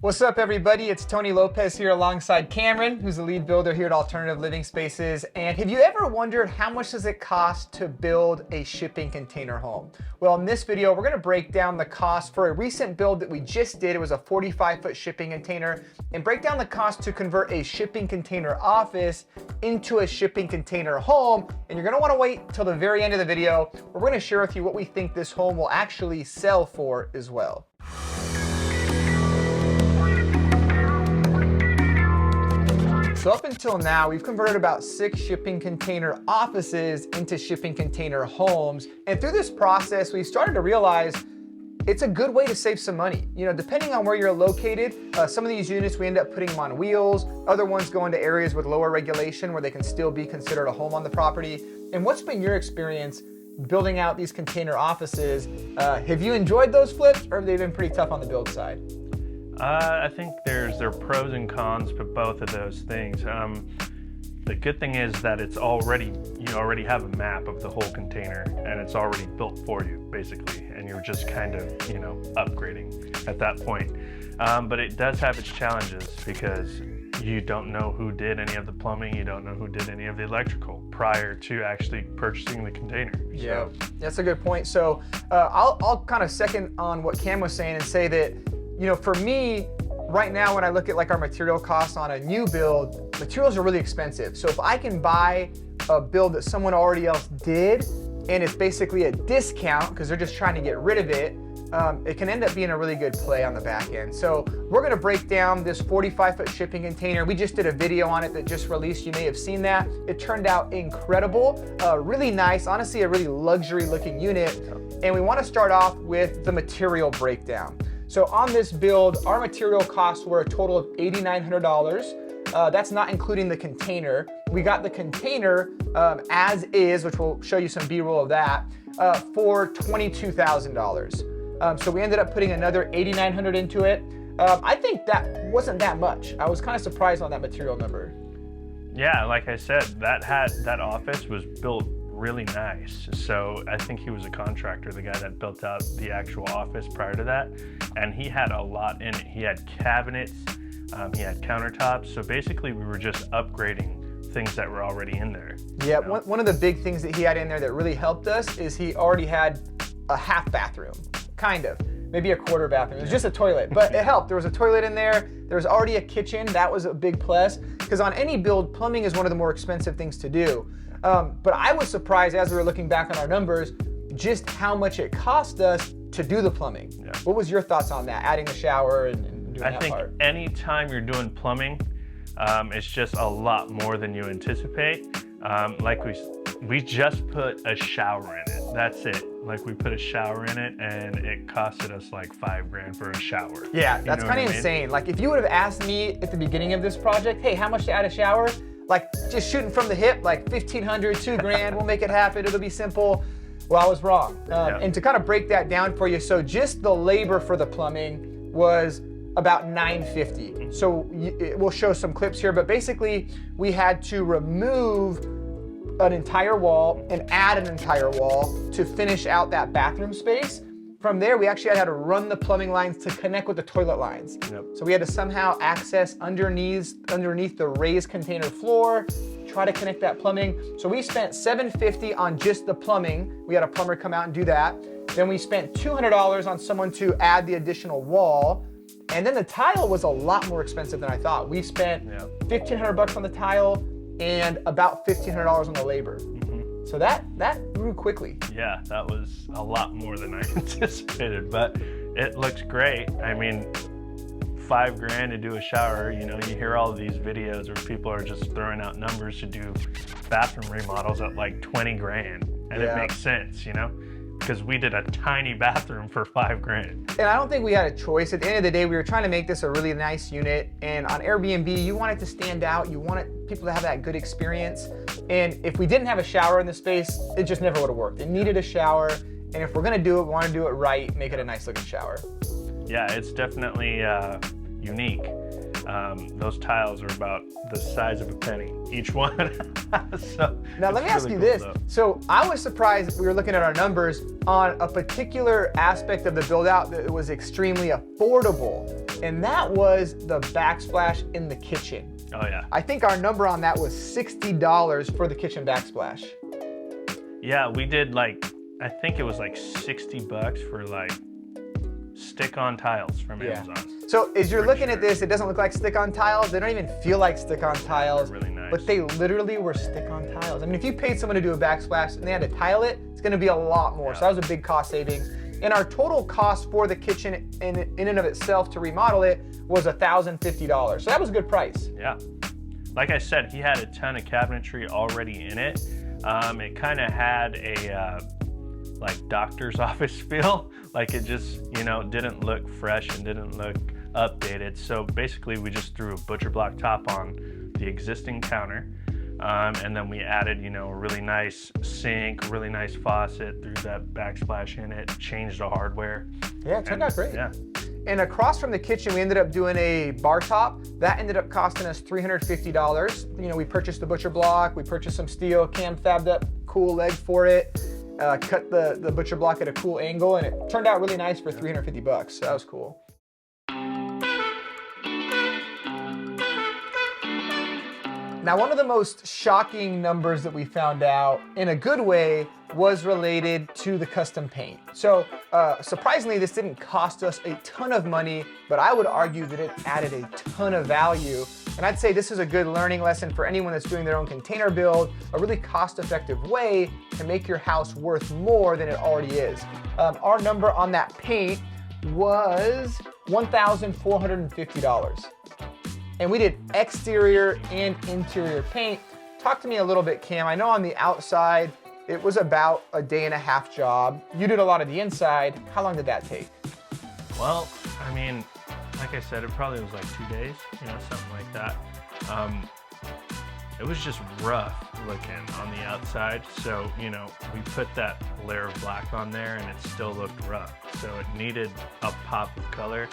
What's up, everybody? It's Tony Lopez here alongside Cameron, who's the lead builder here at Alternative Living Spaces. And have you ever wondered how much does it cost to build a shipping container home? Well, in this video, we're gonna break down the cost for a recent build that we just did. It was a 45-foot shipping container, and break down the cost to convert a shipping container office into a shipping container home. And you're gonna wanna wait till the very end of the video, where we're gonna share with you what we think this home will actually sell for as well. So up until now, we've converted about 6 shipping container offices into shipping container homes. And through this process, we started to realize it's a good way to save some money. You know, depending on where you're located, some of these units, we end up putting them on wheels. Other ones go into areas with lower regulation where they can still be considered a home on the property. And what's been your experience building out these container offices? Have you enjoyed those flips, or have they been pretty tough on the build side? I think there are pros and cons to both of those things. The good thing is that you already have a map of the whole container, and it's already built for you, basically, and you're just kind of, upgrading at that point. But it does have its challenges because you don't know who did any of the plumbing, you don't know who did any of the electrical prior to actually purchasing the container. Yeah, that's a good point. So I'll kind of second on what Cam was saying and say that, for me, right now, when I look at like our material costs on a new build, materials are really expensive. So if I can buy a build that someone already else did, and it's basically a discount because they're just trying to get rid of it, it can end up being a really good play on the back end. So we're gonna break down this 45-foot shipping container. We just did a video on it that just released. You may have seen that. It turned out incredible, really nice, honestly, a really luxury looking unit. And we wanna start off with the material breakdown. So on this build, our material costs were a total of $8,900. That's not including the container. We got the container as is, which we'll show you some B-roll of that, for $22,000. So we ended up putting another $8,900 into it. I think that wasn't that much. I was kind of surprised on that material number. Yeah, like I said, that office was built really nice. So I think he was a contractor, the guy that built out the actual office prior to that, and he had a lot in it. He had cabinets, he had countertops. So basically we were just upgrading things that were already in there. Yeah, one of the big things that he had in there that really helped us is he already had a half bathroom, kind of, maybe a quarter bathroom. It was just a toilet, but it helped. There was a toilet in there. There was already a kitchen. That was a big plus, because on any build, plumbing is one of the more expensive things to do. But I was surprised as we were looking back on our numbers, just how much it cost us to do the plumbing. Yeah. What was your thoughts on that, adding the shower and doing that part? I think anytime you're doing plumbing, it's just a lot more than you anticipate. Like we just put a shower in it. That's it. Like we put a shower in it, and it costed us like $5,000 for a shower. Yeah, that's kind of insane. Like if you would have asked me at the beginning of this project, hey, how much to add a shower? Like just shooting from the hip, like $1,500, $2,000, we'll make it happen, it'll be simple. Well, I was wrong. And to kind of break that down for you, so just the labor for the plumbing was about $950. So we'll show some clips here, but basically we had to remove an entire wall and add an entire wall to finish out that bathroom space. From there, we actually had to run the plumbing lines to connect with the toilet lines. Yep. So we had to somehow access underneath the raised container floor, try to connect that plumbing. So we spent $750 on just the plumbing. We had a plumber come out and do that. Then we spent $200 on someone to add the additional wall. And then the tile was a lot more expensive than I thought. We spent $1,500 on the tile and about $1,500 on the labor. So that grew quickly. Yeah, that was a lot more than I anticipated, but it looks great. I mean, $5,000 to do a shower. You hear all of these videos where people are just throwing out numbers to do bathroom remodels at like $20,000, and it makes sense, because we did a tiny bathroom for $5,000. And I don't think we had a choice. At the end of the day, we were trying to make this a really nice unit, and on Airbnb, you want it to stand out. You want people to have that good experience. And if we didn't have a shower in the space, it just never would have worked. It needed a shower, and if we're gonna do it, we wanna do it right, make it a nice looking shower. Yeah, it's definitely unique. Those tiles are about the size of a penny, each one. So now let me ask you this. So I was surprised we were looking at our numbers on a particular aspect of the build out that was extremely affordable. And that was the backsplash in the kitchen. Oh yeah. I think our number on that was $60 for the kitchen backsplash. Yeah, we did like, I think it was like $60 for like stick-on tiles from Amazon. So as you're looking at this, it doesn't look like stick-on tiles. They don't even feel like stick-on tiles. They're really nice. But they literally were stick-on tiles. I mean, if you paid someone to do a backsplash and they had to tile it, it's gonna be a lot more. So that was a big cost savings. And our total cost for the kitchen in and of itself to remodel it was $1,050. So that was a good price. Yeah. Like I said, he had a ton of cabinetry already in it. It kind of had a like doctor's office feel. Like it just, you know, didn't look fresh and didn't look updated. So basically we just threw a butcher block top on the existing counter. And then we added, you know, a really nice sink, really nice faucet, threw that backsplash in it, changed the hardware. Yeah, it turned out great. Yeah. And across from the kitchen, we ended up doing a bar top. That ended up costing us $350. You know, we purchased the butcher block, we purchased some steel, Cam fabbed up cool leg for it, cut the butcher block at a cool angle, and it turned out really nice for $350. So that was cool. Now, one of the most shocking numbers that we found out, in a good way, was related to the custom paint. So, surprisingly, this didn't cost us a ton of money, but I would argue that it added a ton of value. And I'd say this is a good learning lesson for anyone that's doing their own container build, a really cost-effective way to make your house worth more than it already is. Our number on that paint was $1,450. And we did exterior and interior paint. Talk to me a little bit, Cam. I know on the outside, it was about a day-and-a-half job. You did a lot of the inside. How long did that take? Well, I mean, like I said, it probably was like 2 days, you know, something like that. It was just rough looking on the outside. So, you know, we put that layer of black on there and it still looked rough. So it needed a pop of color.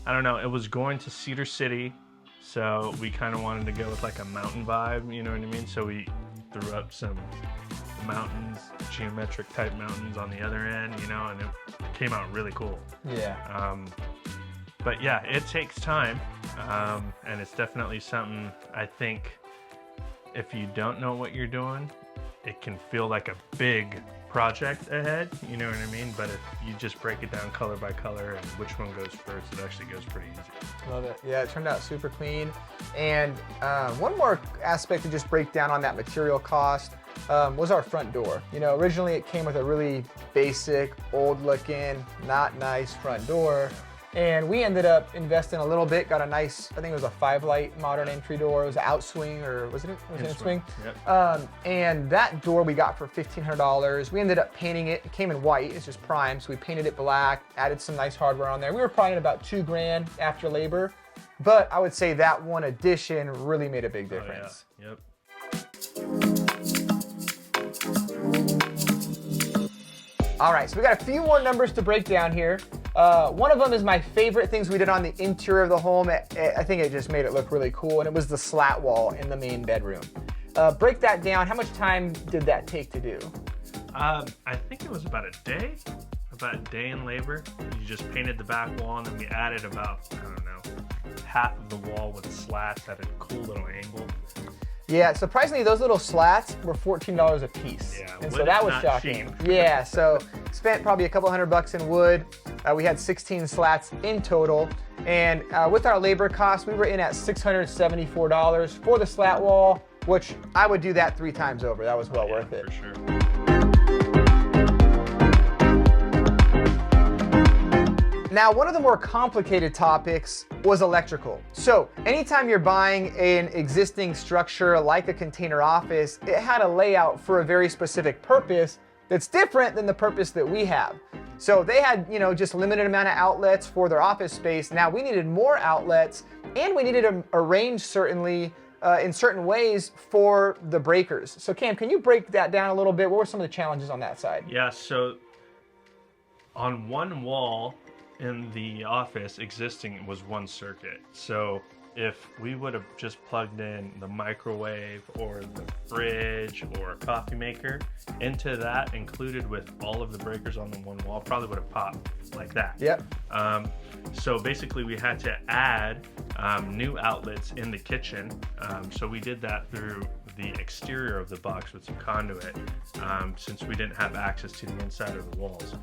I don't know, it was going to Cedar City, so we kind of wanted to go with like a mountain vibe, you know what I mean? So we threw up some mountains, geometric type mountains on the other end, you know, and it came out really cool. Yeah. But yeah, it takes time, and it's definitely something I think if you don't know what you're doing, it can feel like a big project ahead, you know what I mean? But if you just break it down color by color and which one goes first, it actually goes pretty easy. Love it. Yeah, it turned out super clean. And one more aspect to just break down on that material cost was our front door. You know, originally it came with a really basic, old looking, not nice front door. And we ended up investing a little bit, got a nice, I think it was a 5-light modern entry door. It was an outswing, or was it an in-swing? Yep. And that door we got for $1,500. We ended up painting it. It came in white, it's just prime. So we painted it black, added some nice hardware on there. We were probably at about $2,000 after labor. But I would say that one addition really made a big difference. Oh, yeah. Yep. All right, so we got a few more numbers to break down here. One of them is my favorite things we did on the interior of the home. I think it just made it look really cool, and it was the slat wall in the main bedroom. Break that down. How much time did that take to do? I think it was about a day in labor. You just painted the back wall, and then we added about, I don't know, half of the wall with slats at a cool little angle. Yeah, surprisingly, those little slats were $14 a piece. Yeah, and so that was shocking. Yeah, so spent probably a couple $100 in wood. We had 16 slats in total. And with our labor costs, we were in at $674 for the slat wall, which I would do that 3 times over. That was well worth it. For sure. Now, one of the more complicated topics was electrical. So anytime you're buying an existing structure like a container office, it had a layout for a very specific purpose that's different than the purpose that we have. So they had, you know, just limited amount of outlets for their office space. Now we needed more outlets, and we needed them arranged certainly in certain ways for the breakers. So Cam, can you break that down a little bit? What were some of the challenges on that side? Yeah, so on one wall, in the office existing was one circuit. So if we would have just plugged in the microwave or the fridge or a coffee maker into that, included with all of the breakers on the one wall, probably would have popped like that. Yep. So basically we had to add new outlets in the kitchen. So we did that through the exterior of the box with some conduit, since we didn't have access to the inside of the walls.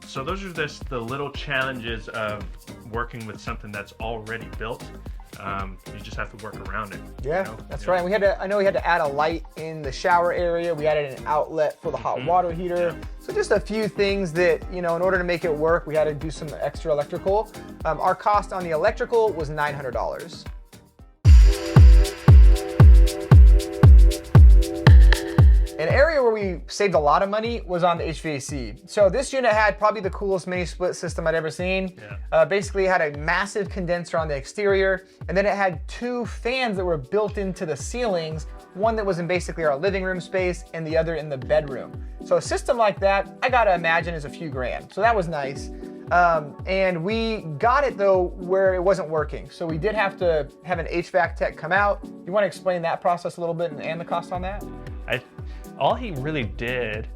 So those are just the little challenges of working with something that's already built. You just have to work around it. Yeah, you know? That's right. I know we had to add a light in the shower area. We added an outlet for the hot water heater. So just a few things that, in order to make it work, we had to do some extra electrical. Our cost on the electrical was $900. An area where we saved a lot of money was on the HVAC. So this unit had probably the coolest mini split system I'd ever seen. Yeah. Basically it had a massive condenser on the exterior, and then it had 2 fans that were built into the ceilings, one that was in basically our living room space and the other in the bedroom. So a system like that, I gotta imagine, is a few grand. So that was nice. And we got it though where it wasn't working. So we did have to have an HVAC tech come out. You wanna explain that process a little bit and the cost on that? All he really did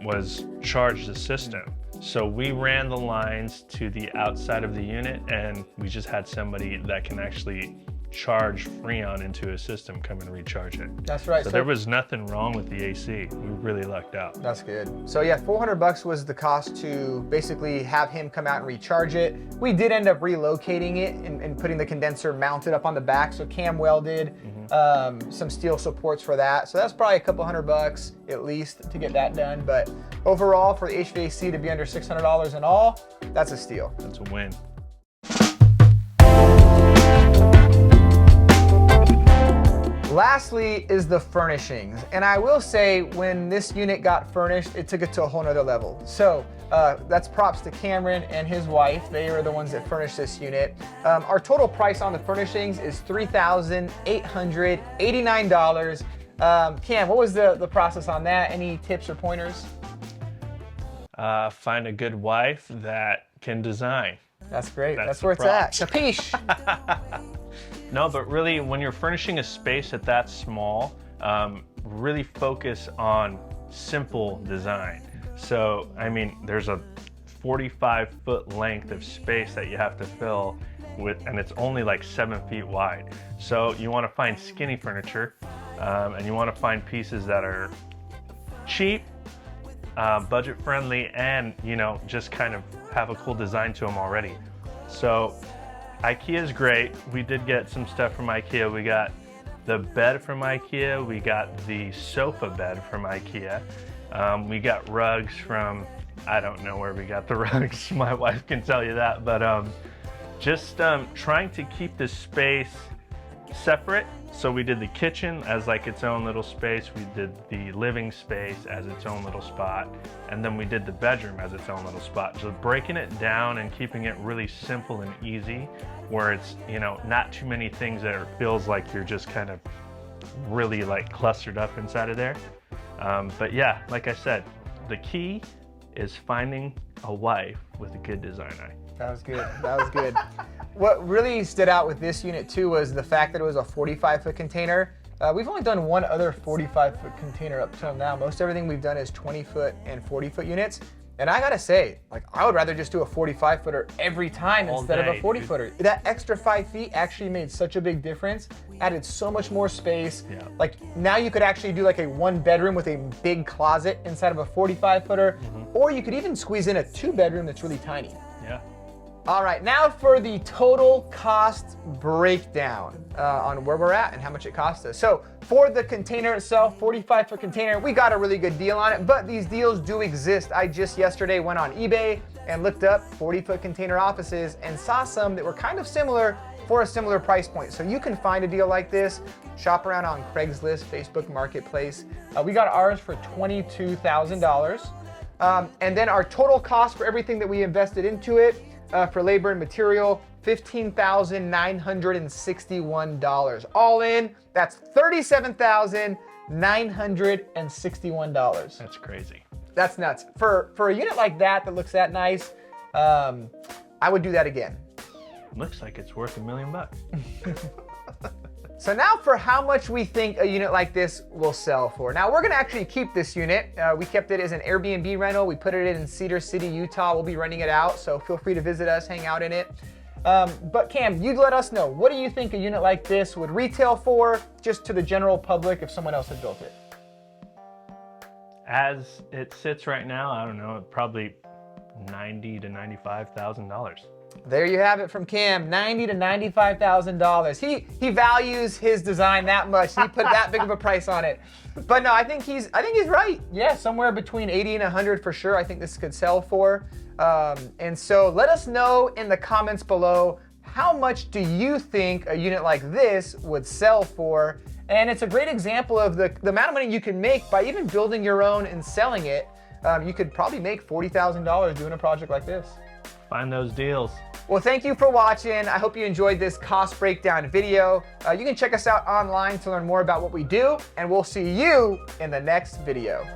was charge the system. So we ran the lines to the outside of the unit, and we just had somebody that can actually charge Freon into a system come and recharge it. That's right. So there was nothing wrong with the AC. We really lucked out. That's good. So yeah, $400 was the cost to basically have him come out and recharge it. We did end up relocating it and putting the condenser mounted up on the back, so cam welded, some steel supports for that. So that's probably a couple $100 at least to get that done. But overall, for the HVAC to be under $600 in all, that's a steal. That's a win. Lastly is the furnishings. And I will say, when this unit got furnished, it took it to a whole nother level. So that's props to Cameron and his wife. They are the ones that furnished this unit. Our total price on the furnishings is $3,889. Cam, what was the process on that? Any tips or pointers? Find a good wife that can design. That's great. That's where it's at. Capiche. No, but really, when you're furnishing a space that small, really focus on simple design. So, I mean, there's a 45-foot length of space that you have to fill with, and it's only like 7 feet wide. So you want to find skinny furniture, and you want to find pieces that are cheap, budget friendly, and just kind of have a cool design to them already. So IKEA is great. We did get some stuff from IKEA. We got the bed from IKEA. We got the sofa bed from IKEA. We got rugs from, I don't know where we got the rugs. My wife can tell you that. But just trying to keep the space separate. So we did the kitchen as like its own little space. We did the living space as its own little spot. And then we did the bedroom as its own little spot. So breaking it down and keeping it really simple and easy, where it's, not too many things that feels like you're just kind of really like clustered up inside of there. But yeah, like I said, the key is finding a wife with a good design eye. That was good. That was good. What really stood out with this unit too was the fact that it was a 45-foot container. We've only done one other 45-foot container up till now. Most everything we've done is 20-foot and 40-foot units. And I gotta say, I would rather just do a 45-footer every time instead of a 40-footer. That extra 5 feet actually made such a big difference. Added so much more space. Yeah. Like now you could actually do like a 1-bedroom with a big closet inside of a 45-footer, or you could even squeeze in a 2-bedroom that's really tiny. Yeah. All right, now for the total cost breakdown on where we're at and how much it cost us. So for the container itself, 45-foot container, we got a really good deal on it, but these deals do exist. I just yesterday went on eBay and looked up 40-foot container offices and saw some that were kind of similar for a similar price point. So you can find a deal like this, shop around on Craigslist, Facebook Marketplace. We got ours for $22,000. And then our total cost for everything that we invested into it, for labor and material, $15,961. All in, that's $37,961. That's crazy. That's nuts. For a unit like that looks that nice, I would do that again. Looks like it's worth $1 million. So now for how much we think a unit like this will sell for. Now we're gonna actually keep this unit. We kept it as an Airbnb rental. We put it in Cedar City, Utah. We'll be renting it out, so feel free to visit us, hang out in it. But Cam, you'd let us know, what do you think a unit like this would retail for, just to the general public if someone else had built it? As it sits right now, I don't know, probably $90,000 to $95,000. There you have it from Cam, $90,000 to $95,000. He values his design that much. He put that big of a price on it. But no, I think he's right. Yeah, somewhere between 80 and 100 for sure. I think this could sell for. And so let us know in the comments below, how much do you think a unit like this would sell for? And it's a great example of the amount of money you can make by even building your own and selling it. You could probably make $40,000 doing a project like this. Find those deals. Well, thank you for watching. I hope you enjoyed this cost breakdown video. You can check us out online to learn more about what we do, and we'll see you in the next video.